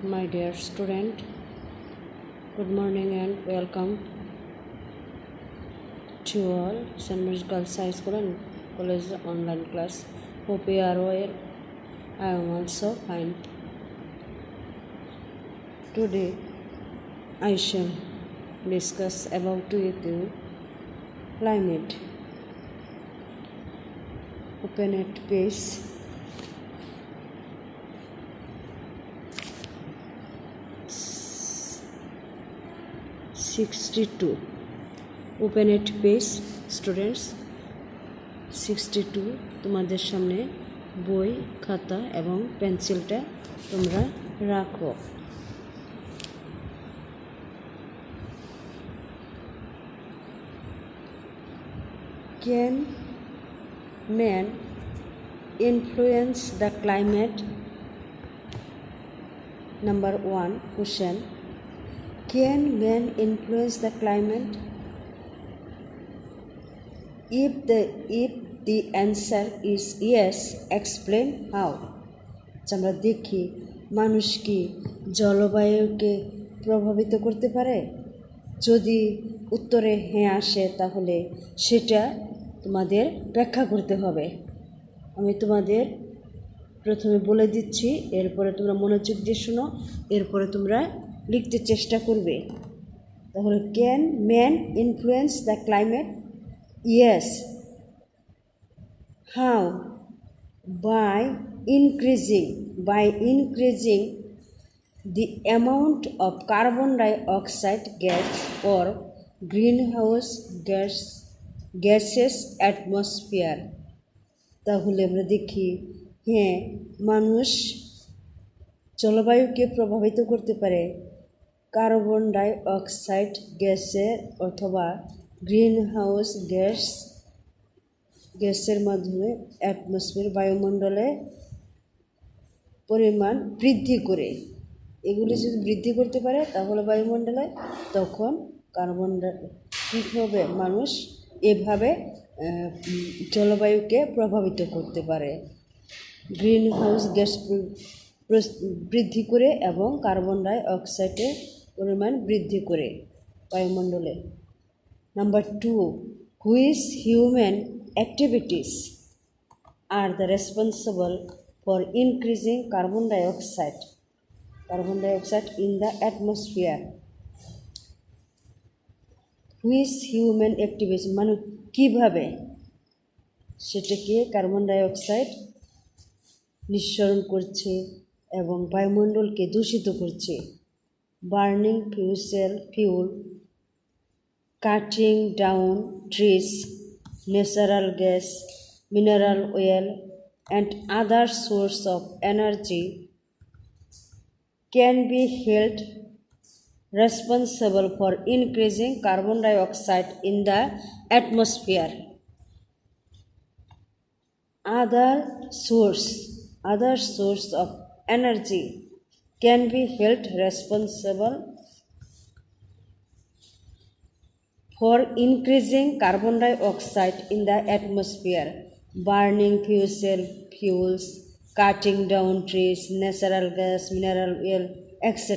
My dear student, good morning and welcome to all St. Mary's Girls High School and College online class. Hope you are well. I am also fine. Today I shall discuss about with you climate. Open at page 62. Open at page students 62 তোমাদের সামনে বই খাতা এবং পেন্সিলটা তোমরা রাখো। Can man influence the climate? Number 1 question. Can man influence the climate? If the answer is yes, explain how. আমরা দেখি মানুষ কি জলবায়ুকে প্রভাবিত করতে পারে? যদি উত্তরে হ্যাঁ আসে তাহলে সেটা তোমাদের ব্যাখ্যা করতে হবে। আমি তোমাদের প্রথমে বলে দিচ্ছি, এরপরে তোমরা মনোযোগ দিয়ে শোনো, এরপরে তোমরা লিখতে চেষ্টা করবে। তাহলে can man influence the climate? Yes. How? By increasing the amount of carbon dioxide gas or greenhouse gases atmosphere. তাহলে আমরা দেখি হ্যাঁ মানুষ জলবায়ুকে প্রভাবিত করতে পারে কার্বন ডাই অক্সাইড গ্যাসের অথবা গ্রিনহাউস গ্যাসের মাধ্যমে অ্যাটমসফিয়ার বায়ুমণ্ডলে পরিমাণ বৃদ্ধি করে। এগুলি যদি বৃদ্ধি করতে পারে তাহলে বায়ুমণ্ডলে তখন কার্বন কী হবে, মানুষ এভাবে জলবায়ুকে প্রভাবিত করতে পারে। গ্রিনহাউস গ্যাস বৃদ্ধি করে এবং কার্বন ডাই অক্সাইডের পরিমাণ বৃদ্ধি করে বায়ুমণ্ডলে। Number 2, which human activities are the responsible for increasing carbon dioxide in the atmosphere? Which human activities মানে কিভাবে সেটাকে কার্বন ডাইঅক্সাইড নিঃসরণ করছে এবং বায়ুমণ্ডলকে দূষিত করছে? Burning fuel, cutting down trees, natural gas, mineral oil, and other sources of energy can be held responsible for increasing carbon dioxide in the atmosphere. Other source of energy can be held responsible for increasing carbon dioxide in the atmosphere. Burning fuels, cutting down trees, natural gas, mineral oil, etc.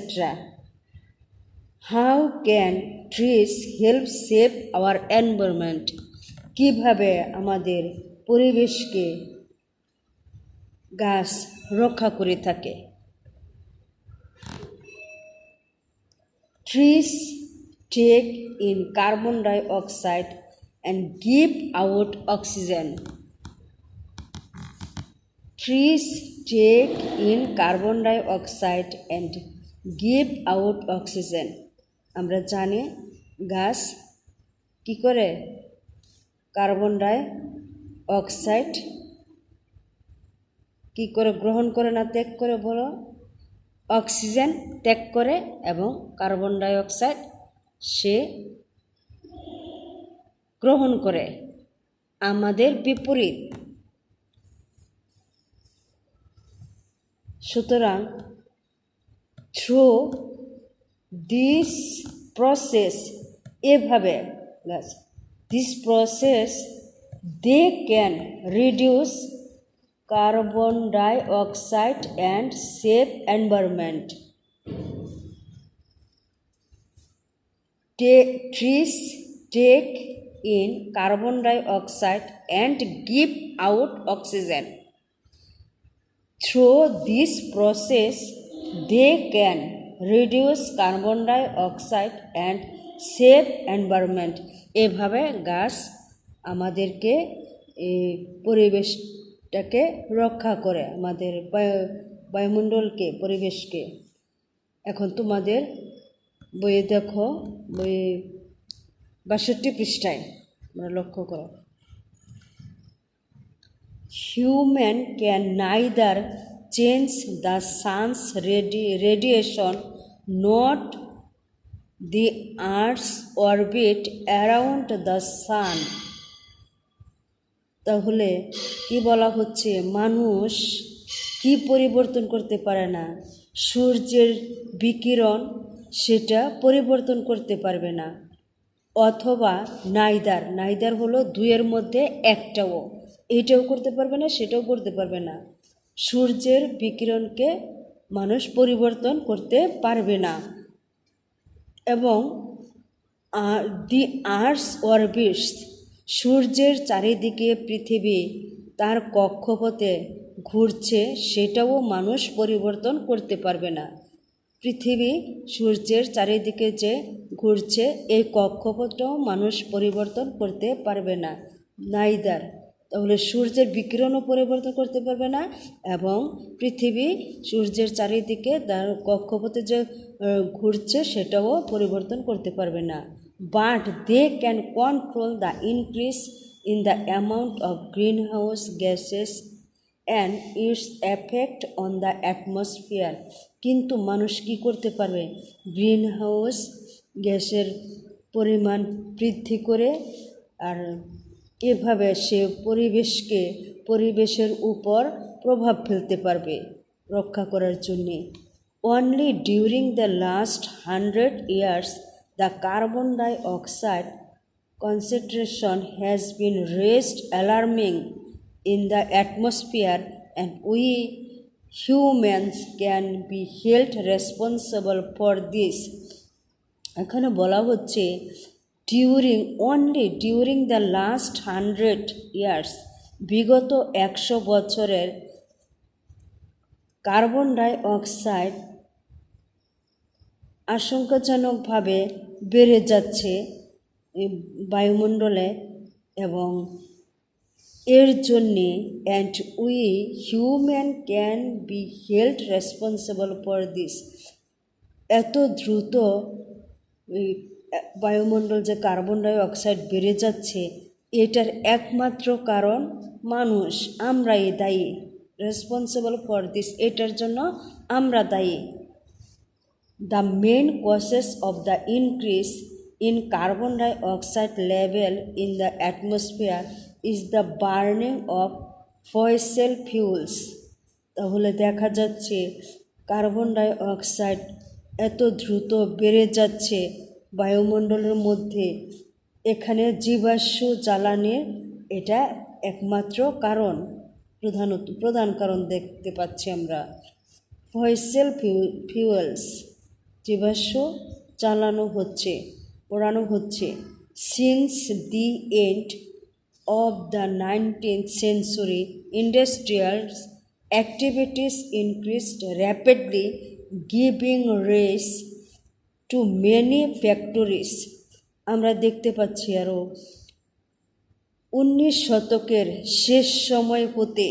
How can trees help save our environment? কিভাবে আমাদের পরিবেশকে গাছ রক্ষা করে থাকে? Trees take in carbon dioxide and give out oxygen. Trees take in carbon dioxide and give out oxygen. আমরা জানি গাছ কি করে কার্বন ডাই অক্সাইড কি করে গ্রহণ করে না ত্যাগ করে বলো? অক্সিজেন ত্যাগ করে এবং কার্বন ডাই অক্সাইড সে গ্রহণ করে, আমাদের বিপরীত। সুতরাং through this process they can reduce carbon dioxide and save environment. trees take in carbon dioxide and give out oxygen. Through this process, they can reduce carbon dioxide and save environment. এভাবে গাছ আমাদেরকে এই পরিবেশটাকে রক্ষা করে, আমাদের বায়ুমণ্ডলকে, পরিবেশকে। এখন তোমাদের বইয়ে দেখো, বইয়ে ৬২ পৃষ্ঠায় আমরা লক্ষ্য করো। Human can neither change the sun's radiation nor the earth's orbit around the sun. তাহলে কি বলা হচ্ছে, মানুষ কি পরিবর্তন করতে পারে না? সূর্যের বিকিরণ সেটা পরিবর্তন করতে পারবে না, অথবা নাইদার হলো দুইয়ের মধ্যে একটাও, এইটাও করতে পারবে না, সেটাও করতে পারবে না। সূর্যের বিকিরণকে মানুষ পরিবর্তন করতে পারবে না, এবং দি আর্থস অরবিটস, সূর্যের চারিদিকে পৃথিবী তার কক্ষপথে ঘুরছে, সেটাও মানুষ পরিবর্তন করতে পারবে না। পৃথিবী সূর্যের চারিদিকে যে ঘুরছে, এই কক্ষপথটাও মানুষ পরিবর্তন করতে পারবে না, নাইদার। তাহলে সূর্যের বিকিরণও পরিবর্তন করতে পারবে না, এবং পৃথিবী সূর্যের চারিদিকে তার কক্ষপথে যে ঘুরছে সেটাও পরিবর্তন করতে পারবে না। But they can control the increase in the amount of green house gases and its effect on the atmosphere. কিন্তু মানুষ কি করতে পারবে? গ্রিন হাউস গ্যাসের পরিমাণ বৃদ্ধি করে, আর এভাবে সে পরিবেশের উপর প্রভাব ফেলতে পারবে রক্ষা করার জন্যে। Only during the last 100 years the carbon dioxide concentration has been raised alarming in the atmosphere, and we humans can be held responsible for this. এখানে বলা হচ্ছে ডিউরিং দ্য লাস্ট 100 years, বিগত 100 বছরের কার্বন ডাই অক্সাইড আশঙ্কাজনকভাবে বেড়ে যাচ্ছে বায়ুমণ্ডলে, এবং এর জন্যে and we human can be held responsible for this. এত দ্রুত বায়ুমণ্ডল যে কার্বন ডাই অক্সাইড বেড়ে যাচ্ছে, এটার একমাত্র কারণ মানুষ, আমরাই দায়ী। রেসপন্সিবল ফর দিস, এটার জন্য আমরা দায়ী। The main causes of the increase in carbon dioxide level in the atmosphere is the burning of fossil fuels. তাহলে দেখা যাচ্ছে কার্বন ডাই অক্সাইড এত দ্রুত বেড়ে যাচ্ছে বায়ুমণ্ডলের মধ্যে, এখানে জীবাশ্ম জ্বালানির এটা একমাত্র কারণ, প্রধান কারণ দেখতে পাচ্ছি আমরা। ফসিল ফিউলস, জীবাশ্ম পোড়ানো হচ্ছে। Since the end of the 19th century, industrial activities increased rapidly, giving rise to many factories. আমরা দেখতে পাচ্ছি আরও 19 শতকের শেষ সময় হতে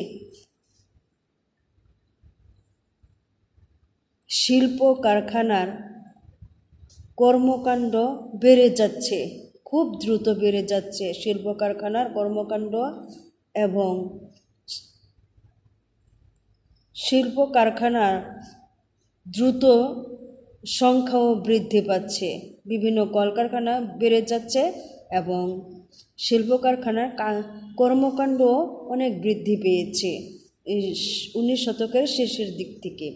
শিল্প কারখানার কর্মকাণ্ড বেড়ে যাচ্ছে, খুব দ্রুত বেড়ে যাচ্ছে শিল্প কারখানার কর্মকাণ্ড, এবং শিল্প কারখানার দ্রুত সংখ্যাও বৃদ্ধি পাচ্ছে। বিভিন্ন কলকারখানা বেড়ে যাচ্ছে, এবং শিল্প কারখানার কর্মকাণ্ডও অনেক বৃদ্ধি পেয়েছে 19 শতকের শেষের দিক থেকে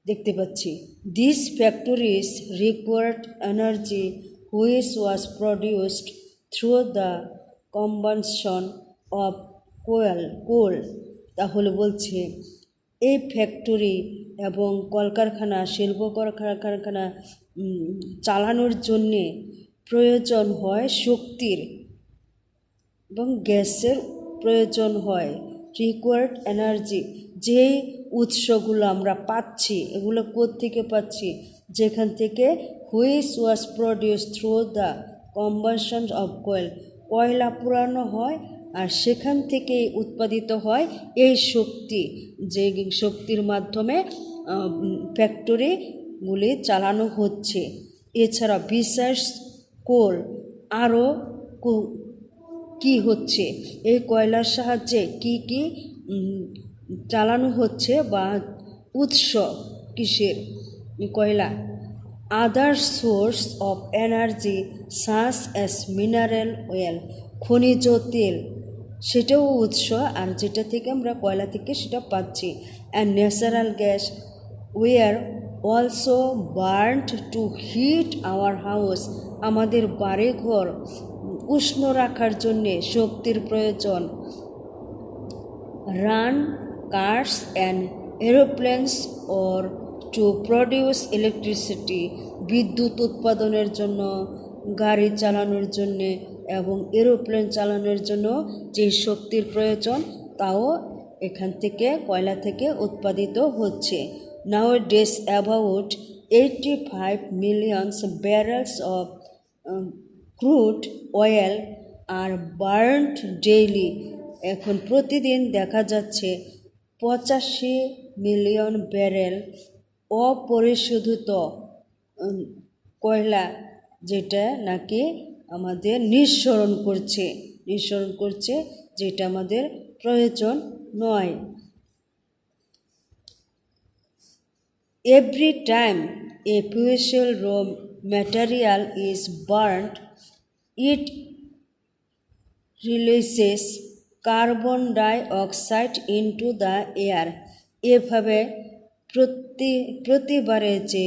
দেখতে পাচ্ছি। This factories required energy which was produced through the combustion of coal. তাহলে বলছে এই ফ্যাক্টরি এবং কলকারখানা শিল্প কলকারখানা চালানোর জন্যে প্রয়োজন হয় শক্তির এবং গ্যাসের প্রয়োজন হয় রিকোয়ার্ড এনার্জি। যেই উৎসগুলো আমরা পাচ্ছি এগুলো কোত্থেকে পাচ্ছি, যেখান থেকে which was produce through the combustion of কয়লা পোড়ানো হয় আর সেখান থেকেই উৎপাদিত হয় এই শক্তি, যে শক্তির মাধ্যমে ফ্যাক্টরিগুলি চালানো হচ্ছে। এছাড়া বিশেষ কোল আরও কি হচ্ছে, এই কয়লার সাহায্যে কি কি চালানো হচ্ছে বা উৎস কিসের, কয়লা। Other source of energy such as mineral oil, খনিজ তেল সেটাও উৎস, আর যেটা থেকে আমরা কয়লা থেকে সেটা পাচ্ছি। And natural gas we are also burned to heat our house, আমাদের বাড়িঘর উষ্ণ রাখার জন্যে শক্তির প্রয়োজন। Run cars and aeroplanes or to produce electricity, বিদ্যুৎ উৎপাদনের জন্য, গাড়ি চালানোর জন্যে এবং এরোপ্লেন চালানোর জন্য যে শক্তির প্রয়োজন তাও এখান থেকে কয়লা থেকে উৎপাদিত হচ্ছে। Now does about 85 million barrels of crude oil are burned daily, এখন প্রতিদিন দেখা যাচ্ছে 85 মিলিয়ন ব্যারেল অপরিশোধিত কয়লা যেটা নাকি আমাদের নিঃসরণ করছে যেটা আমাদের প্রয়োজন নয়। Every time a fossil raw material is burnt, it releases carbon dioxide into the air. এভাবে প্রতিবারে যে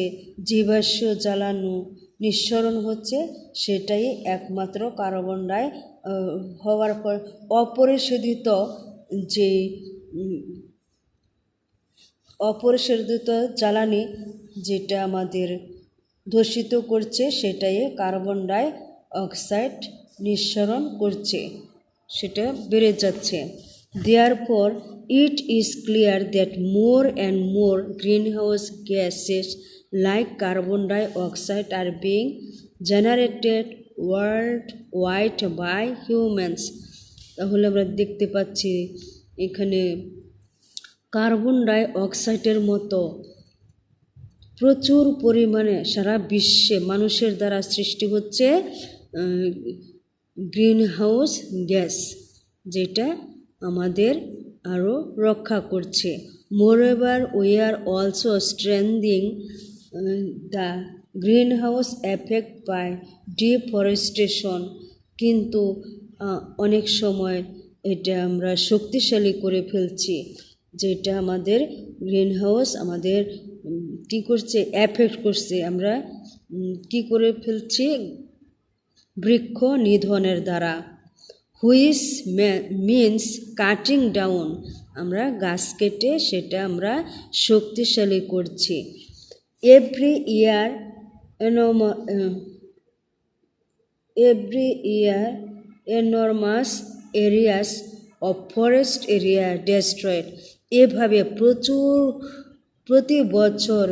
জীবাশ্ম জ্বালানো নিঃসরণ হচ্ছে সেটাই একমাত্র কার্বন ডাই হওয়ার পর অপরিশোধিত যে অপরিশোধিত জ্বালানি যেটা আমাদের দূষিত করছে সেটাই কার্বন ডাই অক্সাইড নিঃসরণ করছে, সেটা বেড়ে যাচ্ছে। Therefore it is clear that more and more greenhouse gases like carbon dioxide are being generated world wide by humans. তাহলে আমরা দেখতে পাচ্ছি এখানে কার্বন ডাই অক্সাইডের মতো প্রচুর পরিমাণে সারা বিশ্বে মানুষের দ্বারা সৃষ্টি হচ্ছে গ্রিনহাউস গ্যাস, যেটা আমাদের আরও রক্ষা করছে। Moreover we are also strengthening the greenhouse effect by deforestation, কিন্তু অনেক সময় এটা আমরা শক্তিশালী করে ফেলছি, যেটা আমাদের গ্রিনহাউস আমাদের কী করছে, এফেক্ট করছে। আমরা কি করে ফেলছি, বৃক্ষ নিধনের দ্বারা। হুইচ মিন্স কাটিং ডাউন, আমরা গাছ কেটে সেটা আমরা শক্তিশালী করছি। Every year enormous areas of forest area destroyed, এভাবে প্রতি বছর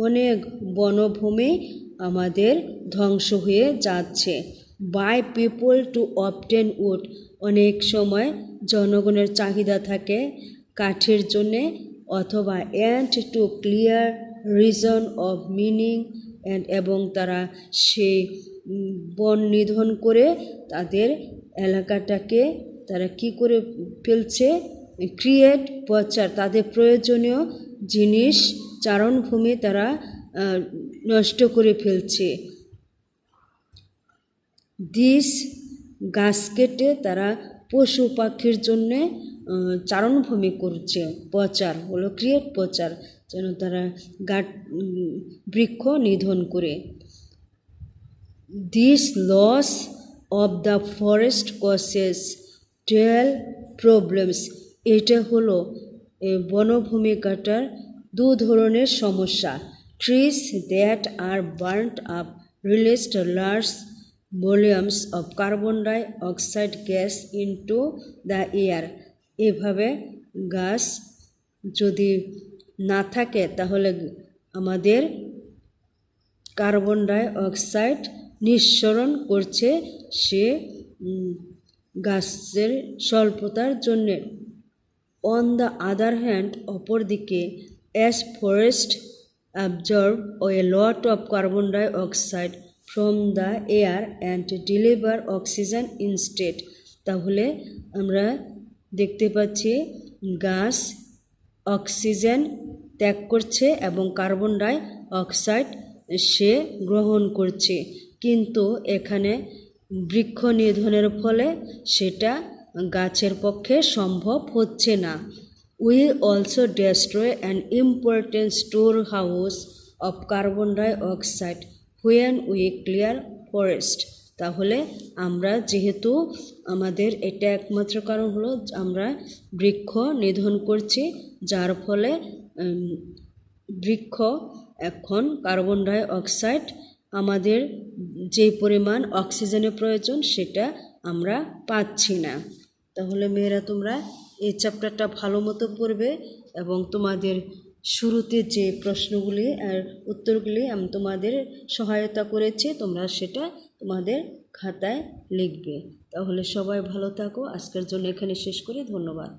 অনেক বনভূমি আমাদের ধ্বংস হয়ে যাচ্ছে। By people to obtain wood, অনেক সময় জনগণের চাহিদা থাকে কাঠের জন্যে, অথবা and to clear reason of meaning and, এবং তারা সেই বন নিধন করে তাদের এলাকাটাকে তারা কি করে ফেলছে, ক্রিয়েট প্রচার, তাদের প্রয়োজনীয় জিনিস চারণভূমি তারা নষ্ট করে ফেলছে। দিস গাছ কেটে তারা পশু পাখির জন্যে চারণভূমি করছে, প্রচার হলো ক্রিয়েট প্রচার, যেন তারা বৃক্ষ নিধন করে। This loss of the forest causes dual problems, এটা হলো বনভূমি কাটার দু ধরনের সমস্যা। Trees that are burned up released large volumes of carbon dioxide gas into the air. এভাবে গাছ যদি না থাকে তাহলে আমাদের কার্বন ডাই অক্সাইড নিঃসরণ করছে সে গাছের স্বল্পতার জন্যে। অন দ্য আদার হ্যান্ড, অপরদিকে, as forest absorb a lot of carbon dioxide from the air and deliver oxygen instead. তাহলে আমরা দেখতে পাচ্ছি গাছ অক্সিজেন ত্যাগ করছে এবং কার্বন ডাই অক্সাইড সে গ্রহণ করছে, কিন্তু এখানে বৃক্ষ নিধনের ফলে সেটা গাছের পক্ষে সম্ভব হচ্ছে না। We also destroy an important store house of carbon dioxide when we clear forest. তাহলে আমরা যেহেতু আমাদের এটা একমাত্র কারণ হলো আমরা বৃক্ষ নিধন করছি, যার ফলে বৃক্ষ এখন কার্বন ডাই অক্সাইড আমাদের যে পরিমাণ অক্সিজেনের প্রয়োজন সেটা আমরা পাচ্ছি না। তাহলে মেয়েরা তোমরা এই চ্যাপ্টারটা ভালো মতো পড়বে এবং তোমাদের শুরুতে যে প্রশ্নগুলি আর উত্তরগুলি আমি তোমাদের সহায়তা করেছি, তোমরা সেটা তোমাদের খাতায় লিখবে। তাহলে সবাই ভালো থাকো। আজকের জন্য এখানে শেষ করি। ধন্যবাদ।